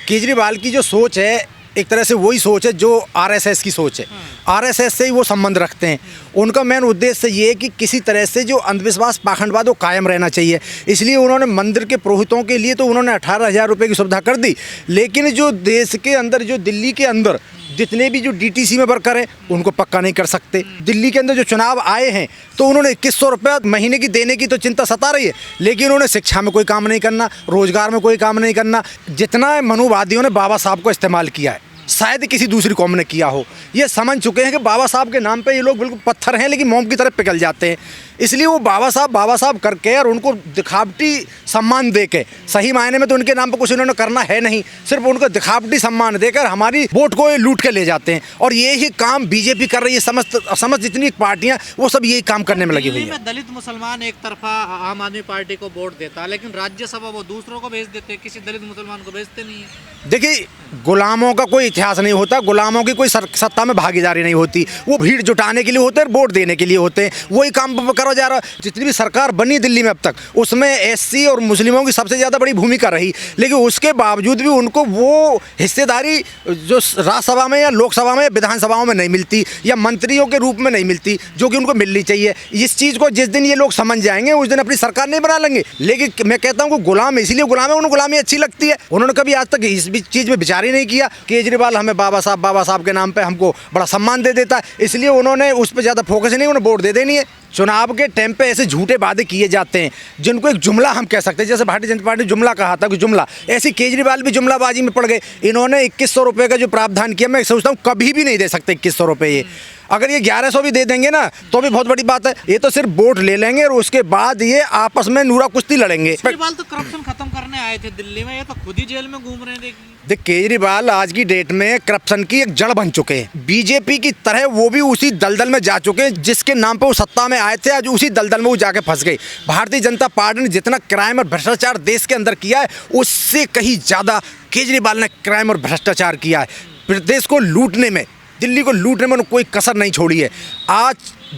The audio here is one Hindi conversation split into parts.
केजरीवाल की जो सोच है एक तरह से वही सोच है जो आरएसएस की सोच है। आरएसएस से ही वो संबंध रखते हैं। उनका मेन उद्देश्य ये है कि किसी तरह से जो अंधविश्वास पाखंडवाद वो कायम रहना चाहिए। इसलिए उन्होंने मंदिर के पुरोहितों के लिए तो उन्होंने 18,000 रुपये की सुविधा कर दी, लेकिन जो देश के अंदर, जो दिल्ली के अंदर जितने भी जो डीटीसी में वर्कर हैं उनको पक्का नहीं कर सकते। दिल्ली के अंदर जो चुनाव आए हैं तो उन्होंने 2100 रुपये महीने की देने की तो चिंता सता रही है, लेकिन उन्होंने शिक्षा में कोई काम नहीं करना, रोजगार में कोई काम नहीं करना। जितना मनुवादियों ने बाबा साहब को इस्तेमाल किया है शायद किसी दूसरी कौम ने किया हो। ये समझ चुके हैं कि बाबा साहब के नाम पे ये लोग बिल्कुल पत्थर हैं लेकिन मोम की तरह पिघल जाते हैं। इसलिए वो बाबा साहब करके और उनको दिखावटी सम्मान देके, सही मायने में तो उनके नाम पर कुछ उन्होंने करना है नहीं, सिर्फ उनको दिखावटी सम्मान देकर हमारी वोट को लूट के ले जाते हैं। और यही काम बीजेपी कर रही है। समस्त जितनी पार्टियां वो सब यही काम करने में लगी हुई है। दलित मुसलमान एक तरफा आम आदमी पार्टी को वोट देता है, लेकिन राज्यसभा वो दूसरों को भेज देते हैं, किसी दलित मुसलमान को भेजते नहीं है। देखिए, गुलामों का कोई इतिहास नहीं होता, गुलामों की कोई सत्ता में भागीदारी नहीं होती। वो भीड़ जुटाने के लिए होते हैं, वोट देने के लिए होते हैं। वही काम करो जा रहा। जितनी भी सरकार बनी दिल्ली में अब तक, उसमें एससी और मुस्लिमों की सबसे ज़्यादा बड़ी भूमिका रही, लेकिन उसके बावजूद भी उनको वो हिस्सेदारी जो राज्यसभा में या लोकसभा में या विधानसभाओं में नहीं मिलती या मंत्रियों के रूप में नहीं मिलती, जो कि उनको मिलनी चाहिए। इस चीज़ को जिस दिन ये लोग समझ जाएंगे उस दिन अपनी सरकार नहीं बना लेंगे। लेकिन मैं कहता हूँ कि गुलाम इसलिए गुलाम है, उन्हें गुलामी अच्छी लगती है। उन्होंने कभी आज तक इस चीज़ में विचार ही नहीं किया। केजरीवाल हमें बाबा साहब के नाम पे हमको बड़ा सम्मान दे देता है, इसलिए उन्होंने उस पर ज़्यादा फोकस नहीं, उन्हें वोट दे देनी है। चुनाव के टाइम पे ऐसे झूठे वादे किए जाते हैं जिनको एक जुमला हम कह सकते हैं, जैसे भारतीय जनता पार्टी जुमला कहा था कि जुमला, ऐसे केजरीवाल भी जुमलाबाजी में पड़ गए। इन्होंने 2100 रुपये का जो प्रावधान किया, मैं सोचता हूँ कभी भी नहीं दे सकते 2100 रुपये। ये अगर ये 1100 भी दे देंगे ना तो भी बहुत बड़ी बात है। ये तो सिर्फ वोट ले लेंगे और उसके बाद ये आपस में नूरा कुश्ती लड़ेंगे। केजरीवाल तो करप्शन खत्म करने आए थे दिल्ली में, ये तो खुद ही जेल में घूम रहे हैं। देख, केजरीवाल आज की डेट में करप्शन की एक जड़ बन चुके हैं। बीजेपी की तरह वो भी उसी दलदल में जा चुके हैं जिसके नाम पर वो सत्ता में आए थे। आज उसी दलदल में वो जाके फंस गए। भारतीय जनता पार्टी ने जितना क्राइम और भ्रष्टाचार देश के अंदर किया है, उससे कहीं ज़्यादा केजरीवाल ने क्राइम और भ्रष्टाचार किया है। प्रदेश को लूटने में, दिल्ली को लूटने में कोई कसर नहीं छोड़ी है। आज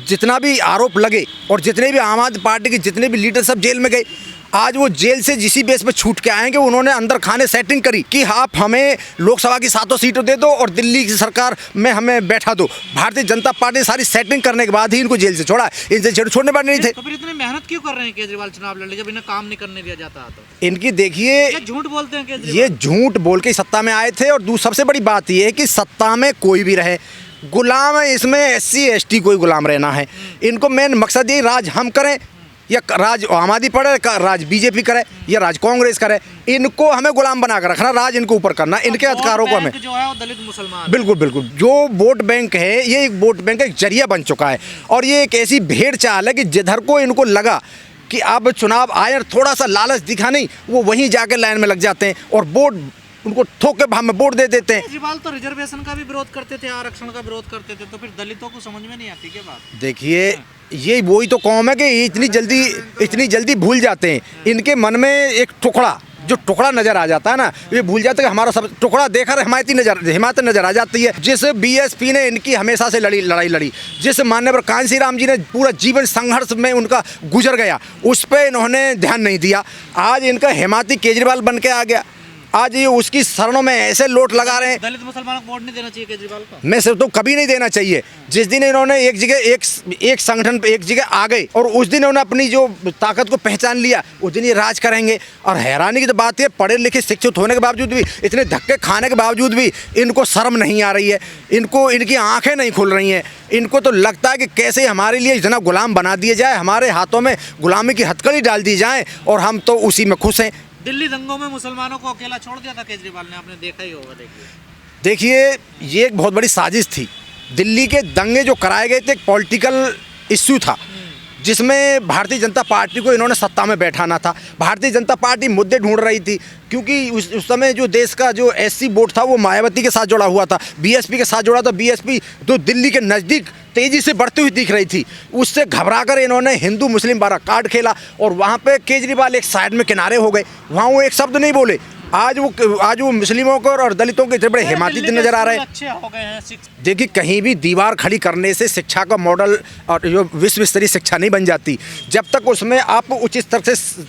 जितना भी आरोप लगे और जितने भी आम आदमी पार्टी के जितने भी लीडर सब जेल में गए, आज वो जेल से जिसी बेस पे छूट के आएंगे, उन्होंने अंदर खाने सेटिंग करी कि आप हमें लोकसभा की 7 सीटों दे दो और दिल्ली की सरकार में हमें बैठा दो। भारतीय जनता पार्टी सारी सेटिंग करने के बाद ही इनको जेल से छोड़ा, इनसे छोड़ने वाले नहीं थे। तो फिर इतनी मेहनत क्यों कर रहे हैं केजरीवाल चुनाव लड़ने, जब इन्हें काम नहीं करने दिया जाता? तो इनकी देखिए, झूठ बोलते हैं केजरीवाल। ये झूठ बोल के सत्ता में आए थे। और सबसे बड़ी बात ये है कि सत्ता में कोई भी रहे, गुलाम है। इसमें SC ST कोई गुलाम रहना है। इनको मेन मकसद ये, राज हम करें या राज आम आदमी पड़े, राज बीजेपी करे या राज कांग्रेस करे, इनको हमें गुलाम बना कर रखना, राज इनको ऊपर करना, इनके अधिकारों को हमें जो है वो दलित मुसलमान। बिल्कुल जो वोट बैंक है, ये एक वोट बैंक का एक जरिया बन चुका है। और ये एक ऐसी भेड़ चाल है कि जिधर को इनको लगा कि अब चुनाव आए और थोड़ा सा लालच दिखा नहीं, वो वहीं जाके लाइन में लग जाते हैं और वोट उनको ठोके भाव में वोट दे देते हैं। केजरीवाल तो रिजर्वेशन का भी विरोध करते थे, आरक्षण का विरोध करते थे, तो फिर दलितों को समझ में नहीं आती क्या बात? देखिए, ये वही तो कौम है कि ये इतनी जल्दी भूल जाते हैं। इनके मन में एक टुकड़ा नजर आ जाता है ना, ये भूल जाते हैं कि हमारा सब टुकड़ा देखकर हिमायत नजर आ जाती है। जिस BSP ने इनकी हमेशा से लड़ाई लड़ी, जिस माननीय कांसी राम जी ने पूरा जीवन संघर्ष में उनका गुजर गया, उस पर इन्होंने ध्यान नहीं दिया। आज इनका हिमायती केजरीवाल बन के आ गया। आज ये उसकी शरणों में ऐसे लोट लगा रहे हैं। दलित मुसलमानों को वोट नहीं देना चाहिए केजरीवाल को? मैं सिर्फ तो कभी नहीं देना चाहिए। जिस दिन इन्होंने एक संगठन पे एक जगह आ गए और उस दिन इन्होंने अपनी जो ताकत को पहचान लिया, उस दिन ये राज करेंगे। और हैरानी की तो बात है, पढ़े लिखे शिक्षित होने के बावजूद भी, इतने धक्के खाने के बावजूद भी इनको शर्म नहीं आ रही है, इनकी आंखें नहीं खुल रही हैं। इनको तो लगता है कि कैसे हमारे लिए इतना गुलाम बना दिया जाए, हमारे हाथों में गुलामी की हथकड़ी डाल दी जाए और हम तो उसी में खुश हैं। दिल्ली दंगों में मुसलमानों को अकेला छोड़ दिया था केजरीवाल ने, आपने देखा ही होगा। देखिए, ये एक बहुत बड़ी साजिश थी। दिल्ली के दंगे जो कराए गए थे, एक पॉलिटिकल इश्यू था जिसमें भारतीय जनता पार्टी को इन्होंने सत्ता में बैठाना था। भारतीय जनता पार्टी मुद्दे ढूंढ रही थी क्योंकि उस समय जो देश का जो SC वोट था वो मायावती के साथ जुड़ा हुआ था, BSP के साथ जुड़ा था। BSP तो दिल्ली के नज़दीक तेज़ी से बढ़ती हुई दिख रही थी। उससे घबराकर इन्होंने हिंदू मुस्लिम वाला कार्ड खेला और वहाँ पे केजरीवाल एक साइड में किनारे हो गए। वहाँ वो एक शब्द नहीं बोले, आज वो मुस्लिमों को और दलितों के इतने बड़े हिमायती नजर आ रहे हैं। अच्छे हो गए हैं देखिए, कहीं भी दीवार खड़ी करने से शिक्षा का मॉडल और जो विश्व स्तरीय शिक्षा नहीं बन जाती जब तक उसमें आप उचित स्तर से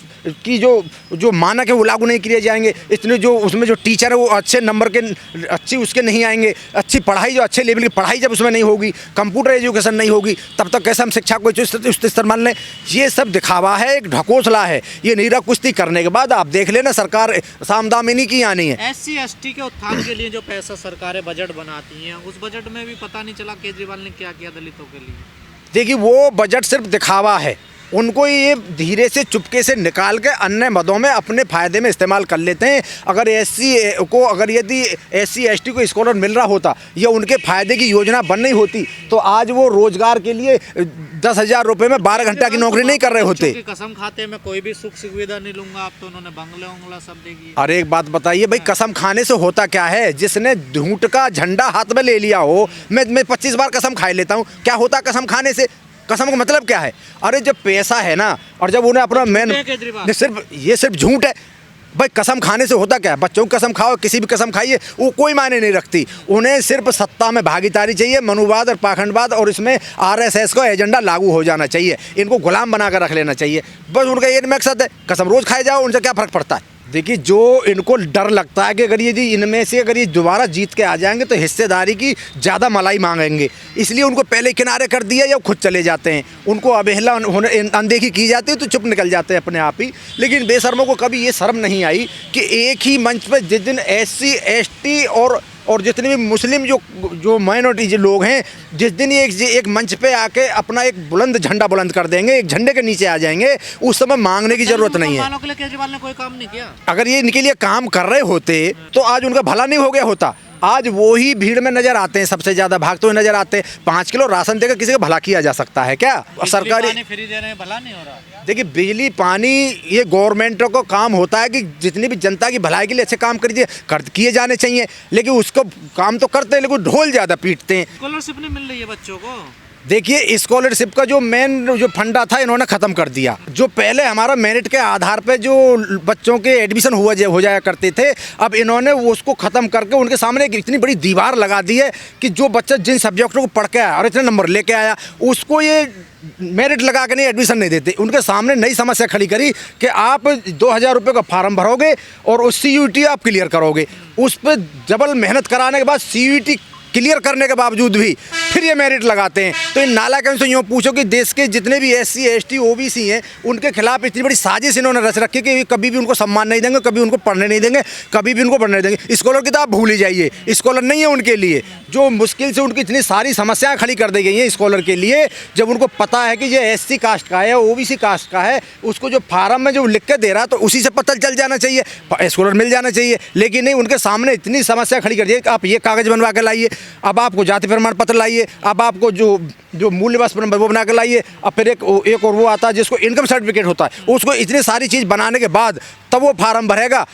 की जो मानक है वो लागू नहीं किए जाएंगे। इतने जो उसमें जो टीचर है वो अच्छे नंबर के अच्छी उसके नहीं आएंगे, अच्छी पढ़ाई जो अच्छे लेवल की पढ़ाई जब उसमें नहीं होगी, कंप्यूटर एजुकेशन नहीं होगी, तब तक कैसे हम शिक्षा को उस स्तर मान लें। ये सब दिखावा है, एक ढकोसला है। ये नीरा कुश्ती करने के बाद आप देख लेना सरकार सामदामिनी की आनी है। SC ST के उत्थान के लिए जो पैसा सरकारें बजट बनाती हैं, उस बजट में भी पता नहीं चला केजरीवाल ने क्या किया दलितों के लिए। देखिए, वो बजट सिर्फ दिखावा है। उनको ये धीरे से चुपके से निकाल के अन्य मदों में अपने फ़ायदे में इस्तेमाल कर लेते हैं। अगर यदि SC ST को स्कॉलर मिल रहा होता या उनके फ़ायदे की योजना बन नहीं होती तो आज वो रोज़गार के लिए 10,000 रुपये में 12 घंटा की नौकरी नहीं कर रहे होते। कसम खाते में कोई भी सुख सुविधा नहीं लूंगा, आप तो उन्होंने बंगले उंगला सब देगी। अरे एक बात बताइए भाई, कसम खाने से होता क्या है? जिसने झूठ का झंडा हाथ में ले लिया हो, मैं 25 बार कसम खा लेता हूँ, क्या होता कसम खाने से? कसम का मतलब क्या है? अरे जब पैसा है ना, और जब उन्हें अपना सिर्फ झूठ है भाई। कसम खाने से होता क्या है? बच्चों की कसम खाओ, किसी भी कसम खाइए, वो कोई मायने नहीं रखती। उन्हें सिर्फ सत्ता में भागीदारी चाहिए, मनुवाद और पाखंडवाद, और इसमें RSS का एजेंडा लागू हो जाना चाहिए। इनको गुलाम बना कर रख लेना चाहिए, बस उनका ये मकसद है। कसम रोज़ खाए जाओ, उनसे क्या फ़र्क पड़ता है? देखिए, जो इनको डर लगता है कि अगर ये इनमें से अगर ये दोबारा जीत के आ जाएंगे तो हिस्सेदारी की ज़्यादा मलाई मांगेंगे, इसलिए उनको पहले किनारे कर दिया या खुद चले जाते हैं। उनको अवहेला अनदेखी की जाती है तो चुप निकल जाते हैं अपने आप ही। लेकिन बेशर्मों को कभी ये शर्म नहीं आई कि एक ही मंच पर जिस दिन SC ST और जितने भी मुस्लिम जो माइनॉरिटी जो लोग हैं, जिस दिन ये एक मंच पे आके अपना एक बुलंद झंडा बुलंद कर देंगे, एक झंडे के नीचे आ जाएंगे, उस समय मांगने की जरूरत नहीं है। के लिए केजरीवाल ने कोई काम नहीं किया। अगर ये इनके लिए काम कर रहे होते तो आज उनका भला नहीं हो गया होता। आज वो ही भीड़ में नजर आते हैं, सबसे ज्यादा भागते हुए नजर आते हैं। 5 किलो राशन देकर किसी का भला किया जा सकता है क्या? सरकारी फ्री दे रहे हैं, भला नहीं हो रहा। देखिए, बिजली पानी ये गवर्नमेंटों को काम होता है कि जितनी भी जनता की भलाई के लिए अच्छे काम किए जाने चाहिए, लेकिन उसको काम तो करते हैं लेकिन ढोल ज़्यादा पीटते हैं। स्कॉलरशिप नहीं मिल रही है बच्चों को। देखिए, स्कॉलरशिप का जो मेन जो फंडा था इन्होंने ख़त्म कर दिया। जो पहले हमारा मेरिट के आधार पे जो बच्चों के एडमिशन हो जाया करते थे, अब इन्होंने उसको ख़त्म करके उनके सामने एक इतनी बड़ी दीवार लगा दी है कि जो बच्चा जिन सब्जेक्टों को पढ़ के आया और इतने नंबर लेके आया, उसको ये मेरिट लगा के नहीं एडमिशन नहीं देते। उनके सामने नई समस्या खड़ी करी कि आप 2,000 रुपये का फार्म भरोगे और उस CUET आप क्लियर करोगे। उस पर डबल मेहनत कराने के बाद CUET क्लियर करने के बावजूद भी फिर ये मेरिट लगाते हैं। तो इन नालायकों से यूँ पूछो कि देश के जितने भी SC ST OBC हैं, उनके खिलाफ इतनी बड़ी साजिश इन्होंने रच रखी कि कभी भी उनको सम्मान नहीं देंगे, कभी उनको पढ़ने नहीं देंगे, कभी भी उनको पढ़ने नहीं देंगे। स्कॉलर की तो आप भूल ही जाइए, स्कॉलर नहीं है उनके लिए। जो मुश्किल से उनकी इतनी सारी समस्याएं खड़ी कर दी गई हैं स्कॉलर के लिए, जब उनको पता है कि ये SC कास्ट का है या OBC कास्ट का है, उसको जो फार्म में जो लिख के दे रहा तो उसी से पता चल जाना चाहिए, स्कॉलर मिल जाना चाहिए। लेकिन नहीं, उनके सामने इतनी समस्या खड़ी कर दी कि आप ये कागज़ बनवा के लाइए, अब आपको जाति प्रमाण पत्र लाइए, अब आपको जो मूल्यवास वो बना के लाइए, अब फिर एक और वो आता है जिसको इनकम सर्टिफिकेट होता है, उसको इतनी सारी चीज़ बनाने के बाद तब वो फार्म भरेगा।